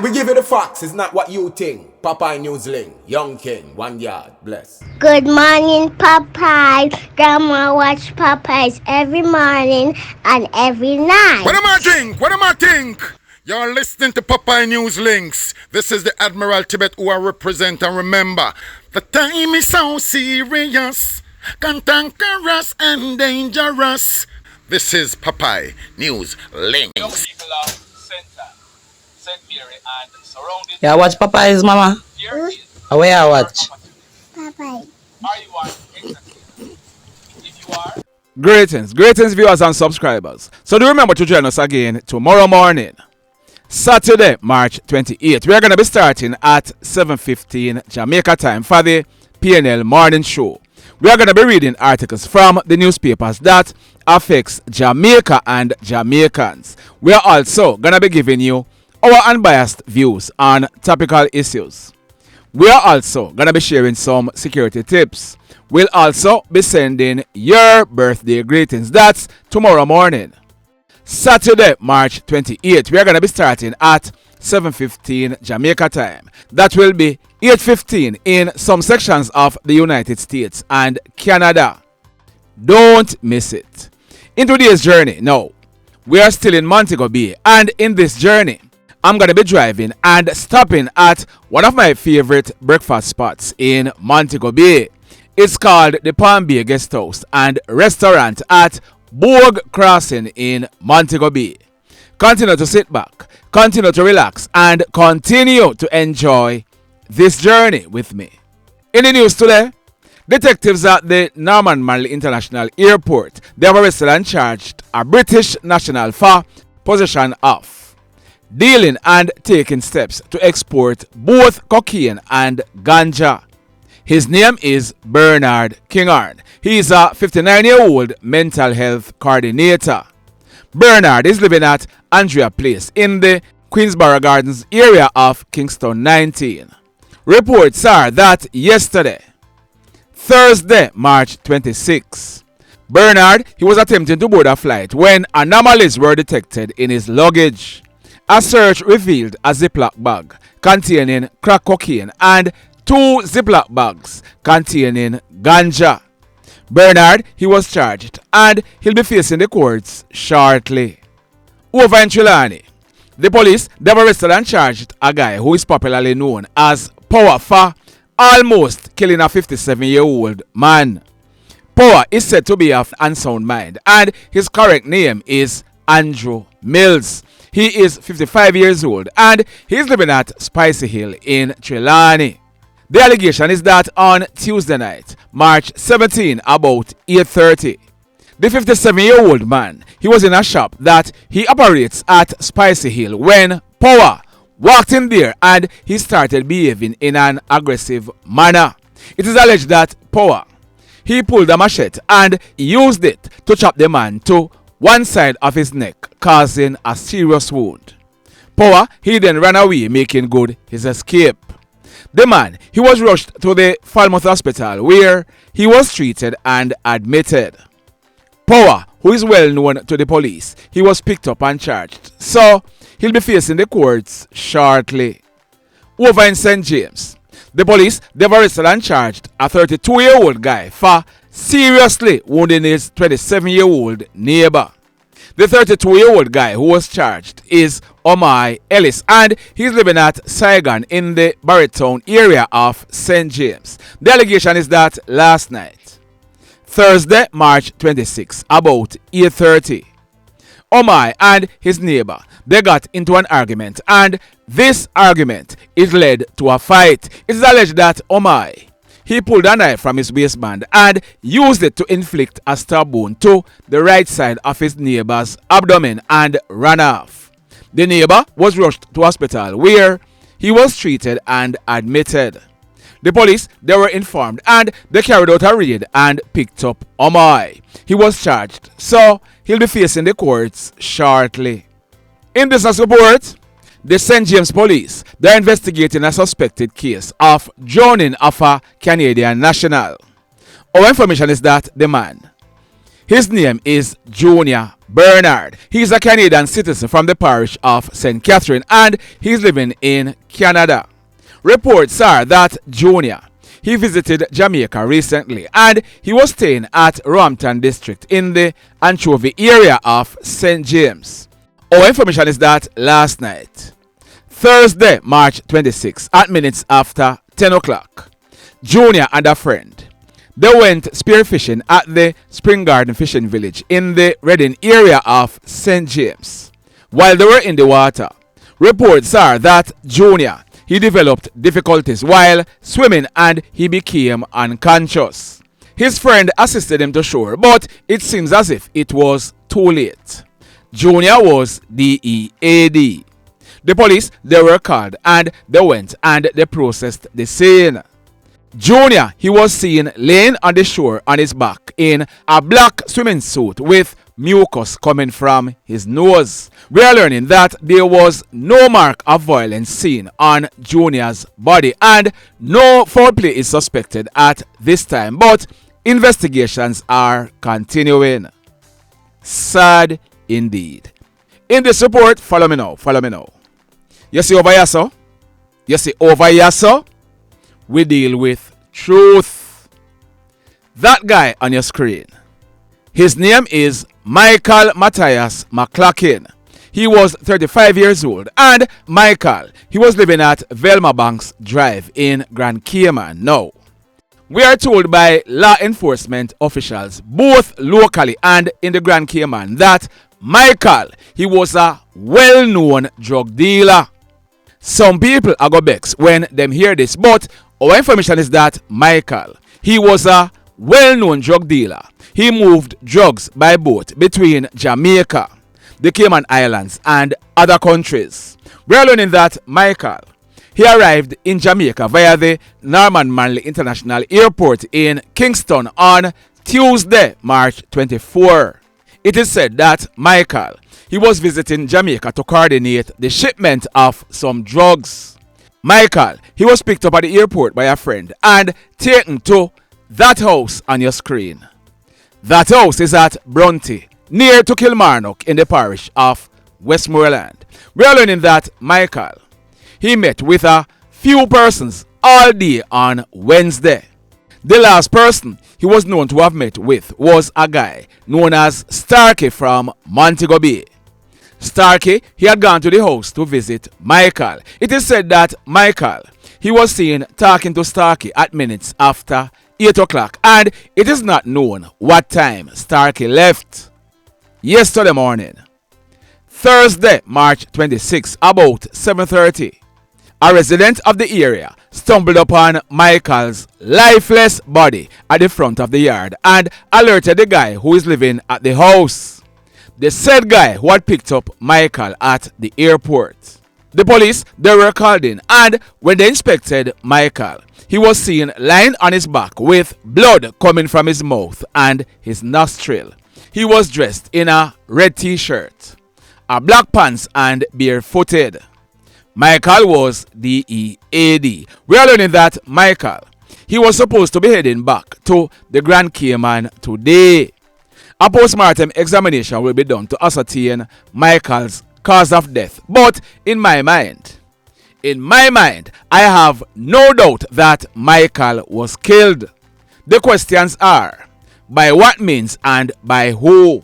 We give you the facts, it's not what you think. Popeye Newsling, Young King, 1 yard, bless. Good morning, Popeye. Grandma watch Popeyes every morning and every night. What am I think? What am I think? You're listening to Popeye News Links. This is the Admiral Tibet who I represent, and remember, the time is so serious, cantankerous and dangerous. This is Popeye News Links. Yeah, watch Popeyes, mama. Where I watch? Popeye. Greetings viewers and subscribers. So do remember to join us again tomorrow morning, Saturday, March 28th. We are going to be starting at 7:15 Jamaica time for the PNL morning show. We are going to be reading articles from the newspapers that affects Jamaica and Jamaicans. We are also going to be giving you our unbiased views on topical issues. We are also going to be sharing some security tips. We'll also be sending your birthday greetings. That's tomorrow morning, Saturday, March 28th. We are going to be starting at 7:15 Jamaica time. That will be 8:15 in some sections of the United States and Canada. Don't miss it. In today's journey, now, we are still in Montego Bay, and in this journey, I'm going to be driving and stopping at one of my favorite breakfast spots in Montego Bay. It's called the Palm Bay Guest House and Restaurant at Bourg Crossing in Montego Bay. Continue to sit back, continue to relax, and continue to enjoy this journey with me. In the news today, detectives at the Manley International Airport, they have arrested and charged a British national for possession of, dealing and taking steps to export both cocaine and ganja. His name is Bernard Kinghorn. He is a 59-year-old mental health coordinator. Bernard is living at Andrea Place in the Queensborough Gardens area of Kingston 19. Reports are that yesterday, Thursday, March 26, Bernard, he was attempting to board a flight when anomalies were detected in his luggage. A search revealed a Ziploc bag containing crack cocaine and 2 Ziploc bags containing ganja. Bernard, he was charged and he'll be facing the courts shortly. Over in Trilani, the police, they've arrested and charged a guy who is popularly known as Power for almost killing a 57-year-old man. Power is said to be of unsound mind, and his correct name is Andrew Mills. He is 55 years old and he's living at Spicy Hill in Trelawny. The allegation is that on Tuesday night, March 17, about 8:30, the 57-year-old man, he was in a shop that he operates at Spicy Hill when Power walked in there and he started behaving in an aggressive manner. It is alleged that Power, he pulled a machete and used it to chop the man to one side of his neck, causing a serious wound. Power, he then ran away, making good his escape. The man, he was rushed to the Falmouth Hospital where he was treated and admitted. Power, who is well known to the police, he was picked up and charged, so he'll be facing the courts shortly. Over in St. James, the police, they've arrested and charged a 32-year-old guy for seriously wounding his 27-year-old neighbor. The 32-year-old guy who was charged is Omoi, Ellis, and he's living at Saigon in the Barrettown area of St. James. The allegation is that last night, Thursday, March 26, about 8:30, Omoi and his neighbor, they got into an argument, and this argument is led to a fight. It is alleged that Omoi, he pulled a knife from his waistband and used it to inflict a stab wound to the right side of his neighbor's abdomen and ran off. The neighbor was rushed to hospital where he was treated and admitted. The police, they were informed and they carried out a raid and picked up Omoi. He was charged, so he'll be facing the courts shortly. In this report, the St. James police, they're investigating a suspected case of drowning of a Canadian national. Our information is that the man, his name is Junior Bernard. He's a Canadian citizen from the parish of St. Catherine and he's living in Canada. Reports are that Junior, he visited Jamaica recently and he was staying at Rampton District in the Anchovy area of St. James. Our information is that last night, Thursday, March 26, at minutes after 10 o'clock, Junior and a friend, they went spearfishing at the Spring Garden Fishing Village in the Reading area of St. James. While they were in the water, reports are that Junior, he developed difficulties while swimming and he became unconscious. His friend assisted him to shore, but it seems as if it was too late. Junior was DEAD. The police, they were called and they went and they processed the scene. Junior, he was seen laying on the shore on his back in a black swimming suit with mucus coming from his nose. We are learning that there was no mark of violence seen on Junior's body and no foul play is suspected at this time, but investigations are continuing. Sad indeed. In this report, follow me now. You see over here, sir? We deal with truth. That guy on your screen, his name is Matthias McLaughlin. He was 35 years old and Michael, he was living at Velma Banks Drive in Grand Cayman. Now, we are told by law enforcement officials, both locally and in the Grand Cayman, that Michael, he was a well-known drug dealer. Some people are go vex when them hear this, but our information is that Michael, he was a well-known drug dealer. He moved drugs by boat between Jamaica, the Cayman Islands, and other countries. We are learning that Michael, he arrived in Jamaica via the Norman Manley International Airport in Kingston on Tuesday, March 24. It is said that Michael, he was visiting Jamaica to coordinate the shipment of some drugs. Michael, he was picked up at the airport by a friend and taken to that house on your screen. That house is at Bronte, near to Kilmarnock in the parish of Westmoreland. We are learning that Michael, he met with a few persons all day on Wednesday. The last person he was known to have met with was a guy known as Starkey from Montego Bay. Starkey, he had gone to the house to visit Michael. It is said that Michael, he was seen talking to Starkey at minutes after 8 o'clock and it is not known what time Starkey left. Yesterday morning, Thursday, March 26, about 7:30, a resident of the area stumbled upon Michael's lifeless body at the front of the yard and alerted the guy who is living at the house. The said guy who had picked up Michael at the airport. The police, they were called in and when they inspected Michael, he was seen lying on his back with blood coming from his mouth and his nostril. He was dressed in a red t-shirt, a black pants and barefooted. Michael was DEAD. We are learning that Michael, he was supposed to be heading back to the Grand Cayman today. A post-mortem examination will be done to ascertain Michael's cause of death. But in my mind, I have no doubt that Michael was killed. The questions are, by what means and by who?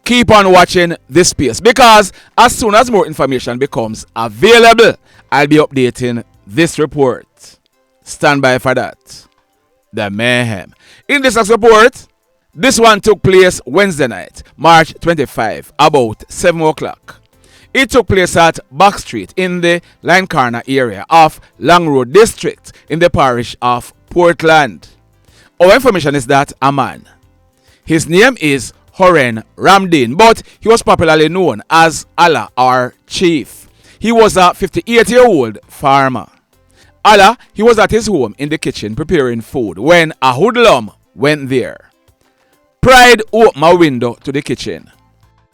Keep on watching this space because as soon as more information becomes available, I'll be updating this report. Stand by for that. The mayhem. In this next report, this one took place Wednesday night, March 25, about 7 o'clock. It took place at Back Street in the Line Corner area of Long Road District in the parish of PtLand. Our information is that a man, his name is Huren Ramdeen, but he was popularly known as Allah or Chief. He was a 58-year-old farmer. Allah, he was at his home in the kitchen preparing food when a hoodlum went there. Pride opened a window to the kitchen,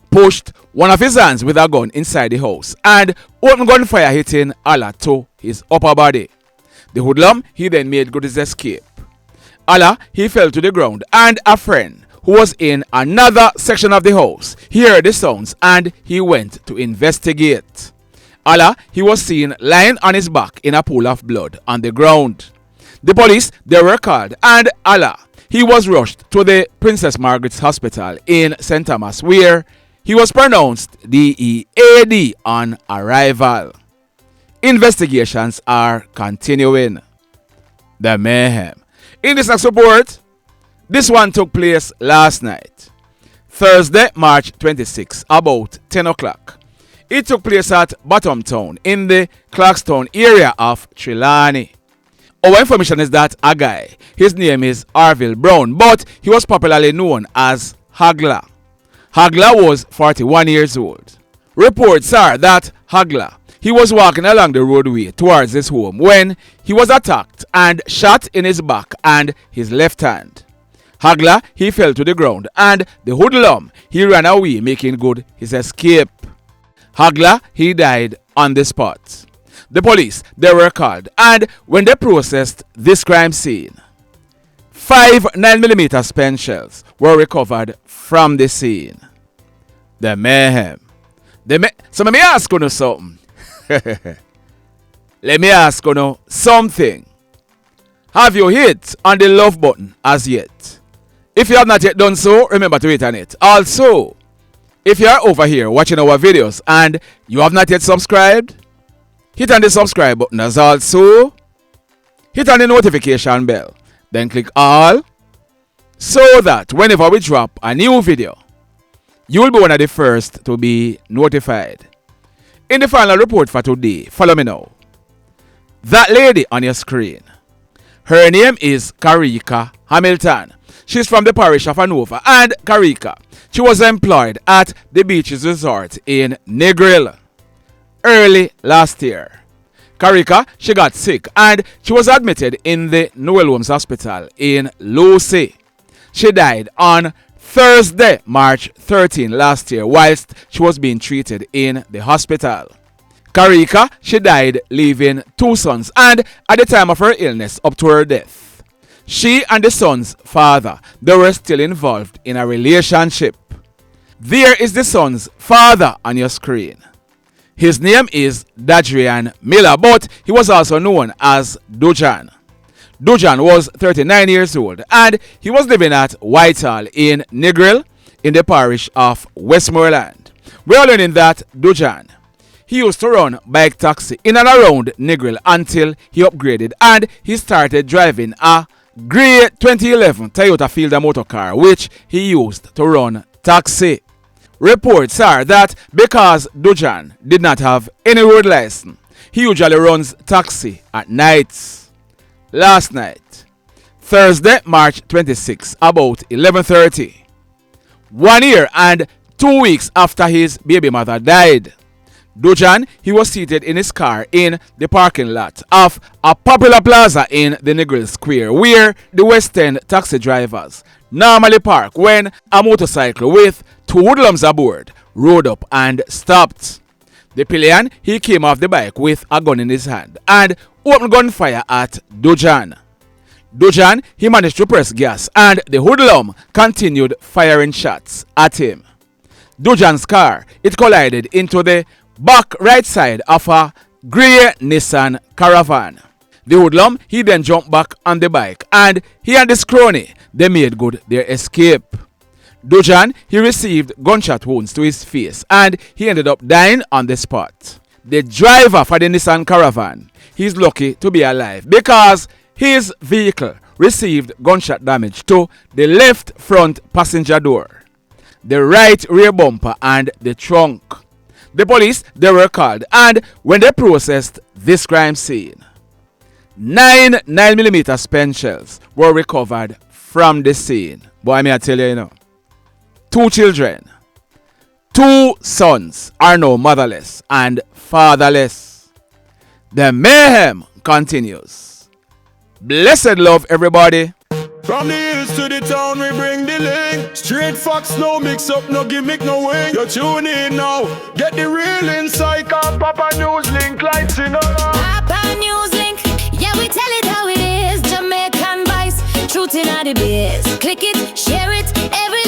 pushed one of his hands with a gun inside the house, and opened gunfire hitting Allah to his upper body. The hoodlum, he then made good his escape. Allah, he fell to the ground, and a friend who was in another section of the house, he heard the sounds and he went to investigate. Allah, he was seen lying on his back in a pool of blood on the ground. The police, they were called, and Allah, he was rushed to the Princess Margaret's Hospital in St. Thomas, where he was pronounced DEAD on arrival. Investigations are continuing. The mayhem. In this next report, this one took place last night, Thursday, March 26, about 10 o'clock. It took place at Bottomtown in the Clarkstown area of Trilani. Our information is that a guy, his name is Orville Brown, but he was popularly known as Haggla. Haggla was 41 years old. Reports are that Haggla, he was walking along the roadway towards his home when he was attacked and shot in his back and his left hand. Haggla, he fell to the ground, and the hoodlum, he ran away, making good his escape. Haggla, he died on the spot. The police, they were called, and when they processed this crime scene, 5 9mm spent shells were recovered from the scene. The mayhem. So let me ask you something. Let me ask you something. Have you hit on the love button as yet? If you have not yet done so, remember to hit on it. Also, if you are over here watching our videos and you have not yet subscribed, hit on the subscribe button as also. Hit on the notification bell. Then click all, so that whenever we drop a new video, you will be one of the first to be notified. In the final report for today, follow me now. That lady on your screen, her name is Careka Hamilton. She's from the parish of Hanover, and Careka, she was employed at the Beaches Resort in Negril early last year. Careka, she got sick and she was admitted in the Noel Holmes Hospital in Lucy. She died on Thursday, March 13 last year, whilst she was being treated in the hospital. Careka, she died leaving 2 sons, and at the time of her illness up to her death, she and the son's father, they were still involved in a relationship. There is the son's father on your screen. His name is Dadrian Miller, but he was also known as Dujon. Dujon was 39 years old, and he was living at Whitehall in Negril in the parish of Westmoreland. We are learning that Dujon, he used to run bike taxi in and around Negril until he upgraded and he started driving a grey 2011 Toyota Fielder motor car, which he used to run taxi. Reports are that because Dujon did not have any road license, he usually runs taxi at nights. Last night, Thursday, March 26, about 11:30, 1 year and 2 weeks after his baby mother died, Dujon, he was seated in his car in the parking lot of a popular plaza in the Negril Square, where the West End taxi drivers normally park when a motorcycle with 2 hoodlums aboard rode up and stopped. The PtLand, he came off the bike with a gun in his hand and opened gunfire at Dujon. Dujon, he managed to press gas and the hoodlum continued firing shots at him. Dujon's car, it collided into the back right side of a grey Nissan Caravan. The hoodlum, he then jumped back on the bike and he and his crony, they made good their escape. Dujon, he received gunshot wounds to his face and he ended up dying on the spot. The driver for the Nissan Caravan, he's lucky to be alive because his vehicle received gunshot damage to the left front passenger door, the right rear bumper and the trunk. The police, they were called, and when they processed this crime scene, 9 9mm spent shells were recovered from the scene. Boy, I tell you, 2 children, 2 sons are now motherless and fatherless. The mayhem continues. Blessed love, everybody. From the hills to the town, we bring the link. Straight facts, no mix up, no gimmick, no wing. You tune in now, get the real insight. Cause Papa News Link lights in up. Papa News Link, yeah, we tell it how it is. Jamaican vice, truth in the biz. Click it, share it, every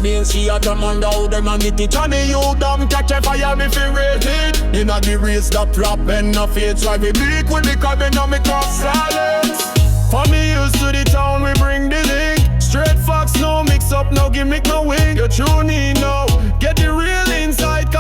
beans, she a drum and how them a get it. Johnny, you dumb, catch a fire, me feel rated. Inna the race, the prop and no fades. Why we bleak with the cabin on me cross silence. For me used to the town, we bring the link. Straight facts, no mix up, no gimmick, no wing. You tune in now, get the real insight.